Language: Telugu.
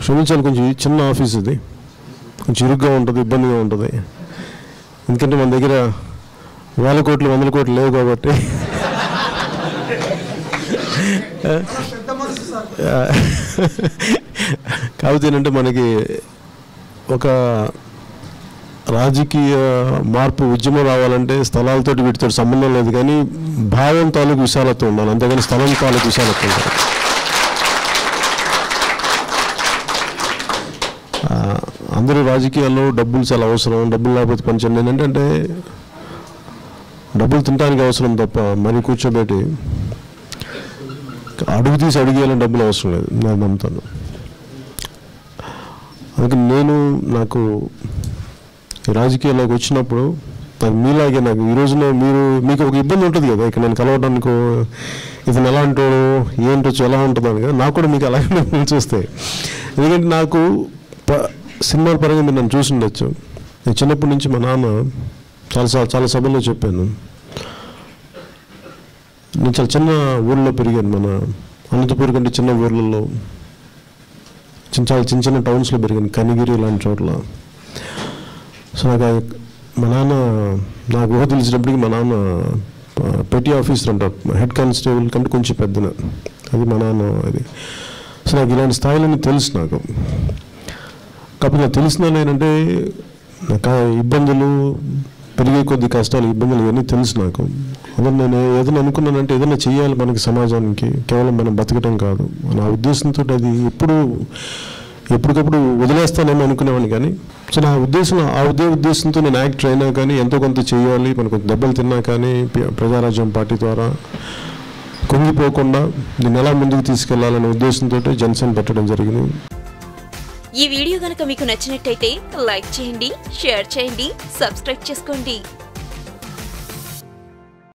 క్షమించాలి, కొంచెం చిన్న ఆఫీస్ ఇది, కొంచెం ఇరుగ్గా ఉంటుంది, ఇబ్బందిగా ఉంటుంది. ఎందుకంటే మన దగ్గర 1,000 కోట్లు 100 కోట్లు లేవు కాబట్టి. కాకపోతే ఏంటంటే మనకి ఒక రాజకీయ మార్పు ఉద్యమం రావాలంటే స్థలాలతో వీటితో సంబంధం లేదు, కానీ భావం తాలూకు విశాలత ఉండాలి, అంతేగాని స్థలం తాలూకు విశాలత ఉండాలి. అందరూ రాజకీయాల్లో డబ్బులు చాలా అవసరం, డబ్బులు లేకపోతే పనిచేయండి ఏంటంటే డబ్బులు తినడానికి అవసరం తప్ప మరి కూర్చోబెట్టి అడుగు తీసి అడిగేయాలని డబ్బులు అవసరం లేదు, నేను నమ్ముతాను. అందుకని నాకు రాజకీయాల్లోకి వచ్చినప్పుడు నాకు మీలాగే నాకు ఈ రోజున మీకు ఒక ఇబ్బంది ఉంటుంది కదా, ఇక్కడ నేను కలవడానికి ఇతను ఎలా అంటాడు ఏంటొచ్చు ఎలా ఉంటుందని కదా, నాకు కూడా మీకు అలాగే చూస్తాయి. ఎందుకంటే నాకు సినిమాల పరంగా మీరు నన్ను చూసి ఉండొచ్చు. నేను చిన్నప్పటి నుంచి మా నాన్న చాలా సభల్లో చెప్పాను, నేను చాలా చిన్న ఊళ్ళో పెరిగాను, మన అనంతపూర్ కంటే చిన్న ఊర్లలో చాలా చిన్న టౌన్స్లో పెరిగాను, కనిగిరి లాంటి చోట్ల. సో మా నాన్న నాకు ఊహ తెలిసినప్పటికీ మా నాన్న పెట్టి ఆఫీసర్ అంటారు, హెడ్ కానిస్టేబుల్ కంటే కొంచెం పెద్దన, అది మా నాన్న అది. సో నాకు ఇలాంటి స్థాయిలన్నీ తెలుసు నాకు. కాకపోతే నాకు తెలిసిన ఏంటంటే నాకు ఇబ్బందులు పెరిగే కొద్ది కష్టాలు ఇబ్బందులు ఇవన్నీ తెలుసు నాకు. అదే నేను ఏదైనా అనుకున్నానంటే ఏదైనా చేయాలి మనకి సమాజానికి, కేవలం మనం బతకటం కాదు. నా ఉద్దేశంతో అది ఎప్పటికప్పుడు వదిలేస్తానేమో అనుకునేవాడిని, కానీ సో నా ఉద్దేశంతో నేను యాక్టర్ అయినా కానీ ఎంతో కొంత చేయాలి, మనకు దెబ్బలు తిన్నా కానీ ప్రజారాజ్యం పార్టీ ద్వారా కుంగిపోకుండా దీన్ని ఎలా ముందుకు తీసుకెళ్లాలనే ఉద్దేశంతో జనసేన పెట్టడం జరిగింది. ఈ వీడియో గనుక మీకు నచ్చినట్టయితే లైక్ చేయండి, షేర్ చేయండి, సబ్స్క్రైబ్ చేసుకోండి.